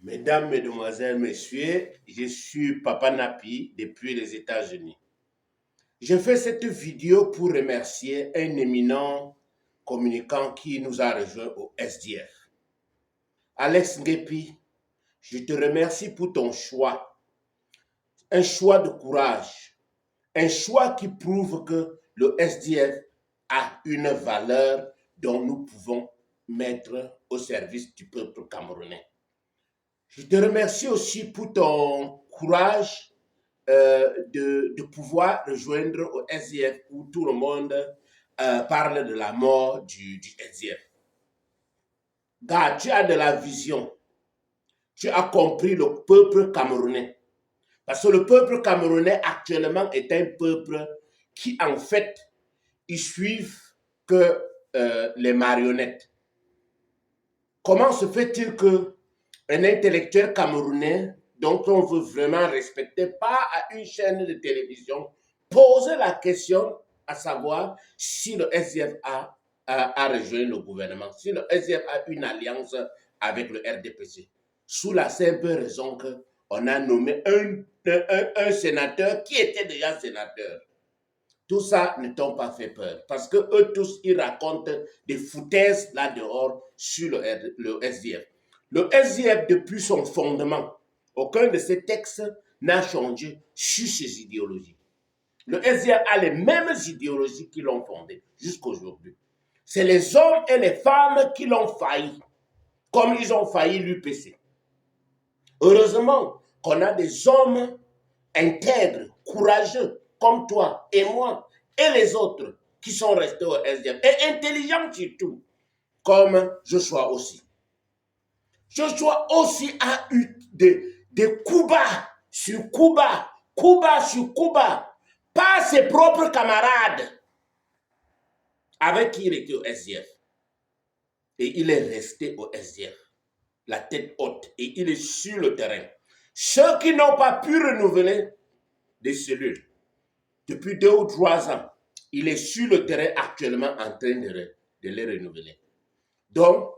Mesdames, Mesdemoiselles, Messieurs, je suis Papa Napi depuis les États-Unis. Je fais cette vidéo pour remercier un éminent communicant qui nous a rejoint au SDF. Alex Ngepi, je te remercie pour ton choix. Un choix de courage. Un choix qui prouve que le SDF a une valeur dont nous pouvons mettre au service du peuple camerounais. Je te remercie aussi pour ton courage de pouvoir rejoindre au SDF où tout le monde parle de la mort du SDF. Car tu as de la vision. Tu as compris le peuple camerounais. Parce que le peuple camerounais actuellement est un peuple qui en fait, ils suivent que les marionnettes. Comment se fait-il que un intellectuel camerounais dont on veut vraiment respecter, pas à une chaîne de télévision, pose la question à savoir si le SDF a rejoint le gouvernement, si le SDF a une alliance avec le RDPC, sous la simple raison qu'on a nommé un sénateur qui était déjà sénateur. Tout ça ne t'ont pas fait peur, parce que eux tous, ils racontent des foutaises là dehors sur le SDF. Le SDF, depuis son fondement, aucun de ces textes n'a changé sur ses idéologies. Le SDF a les mêmes idéologies qui l'ont fondé jusqu'à aujourd'hui. C'est les hommes et les femmes qui l'ont failli, comme ils ont failli l'UPC. Heureusement qu'on a des hommes intègres, courageux, comme toi et moi, et les autres qui sont restés au SDF, et intelligents surtout, comme Joshua aussi. Joshua aussi a eu des coups bas sur coups bas, sur coups bas, par ses propres camarades avec qui il était au SDF. Et il est resté au SDF, la tête haute, et il est sur le terrain. Ceux qui n'ont pas pu renouveler des cellules depuis 2 ou 3 ans, il est sur le terrain actuellement en train de les renouveler. Donc,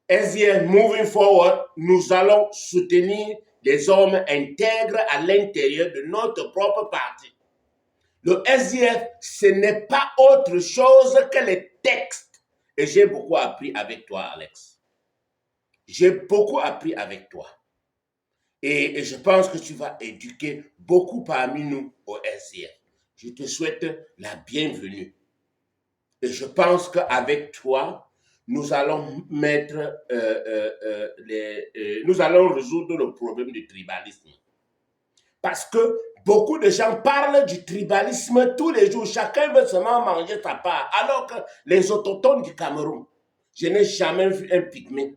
SDF moving forward, nous allons soutenir des hommes intègres à l'intérieur de notre propre parti. Le SDF, ce n'est pas autre chose que les textes. Et j'ai beaucoup appris avec toi, Alex. J'ai beaucoup appris avec toi. Et je pense que tu vas éduquer beaucoup parmi nous au SDF. Je te souhaite la bienvenue. Et je pense qu'avec toi, nous allons nous allons résoudre le problème du tribalisme. Parce que beaucoup de gens parlent du tribalisme tous les jours. Chacun veut seulement manger sa part. Alors que les autochtones du Cameroun, je n'ai jamais vu un pygmée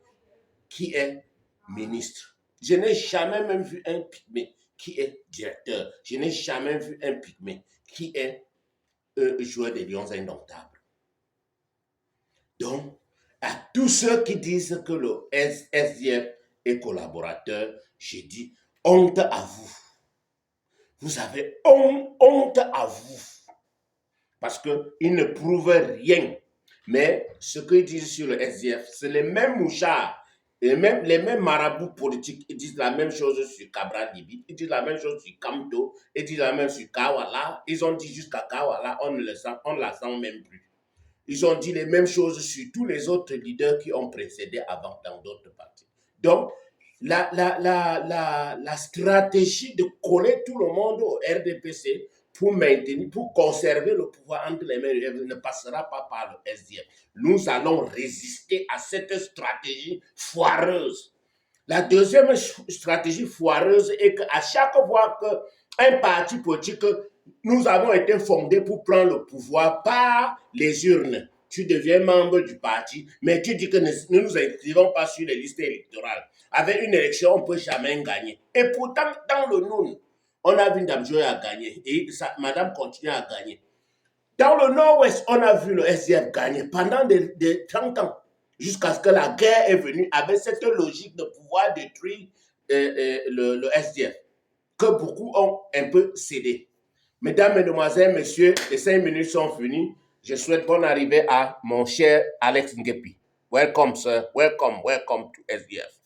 qui est ministre. Je n'ai jamais même vu un pygmée qui est directeur. Je n'ai jamais vu un pygmée qui est joueur des lions indomptables. Donc, à tous ceux qui disent que le SDF est collaborateur, je dis honte à vous. Vous avez honte à vous. Parce qu'ils ne prouvent rien. Mais ce qu'ils disent sur le SDF, c'est les mêmes mouchards. Les mêmes marabouts politiques, ils disent la même chose sur Cabral Libi, ils disent la même chose sur Kamto, ils disent la même chose sur Kawala. Ils ont dit jusqu'à Kawala, on ne la sent même plus. Ils ont dit les mêmes choses sur tous les autres leaders qui ont précédé avant dans d'autres partis. Donc, la stratégie de coller tout le monde au RDPC pour maintenir, pour conserver le pouvoir entre les mains ne passera pas par le SDF. Nous allons résister à cette stratégie foireuse. La deuxième stratégie foireuse est qu'à chaque fois qu'un parti politique, nous avons été fondés pour prendre le pouvoir par les urnes. Tu deviens membre du parti, mais tu dis que nous ne nous inscrivons pas sur les listes électorales. Avec une élection, on ne peut jamais gagner. Et pourtant, dans le Noun, on a vu Mme Joye a gagné et Madame continue à gagner. Dans le Nord-Ouest, on a vu le SDF gagner pendant des 30 ans, jusqu'à ce que la guerre est venue avec cette logique de pouvoir détruire le SDF, que beaucoup ont un peu cédé. Mesdames, Mesdemoiselles, Messieurs, les 5 minutes sont finies. Je souhaite bonne arrivée à mon cher Alex Ngepi. Welcome, sir. Welcome to SDF.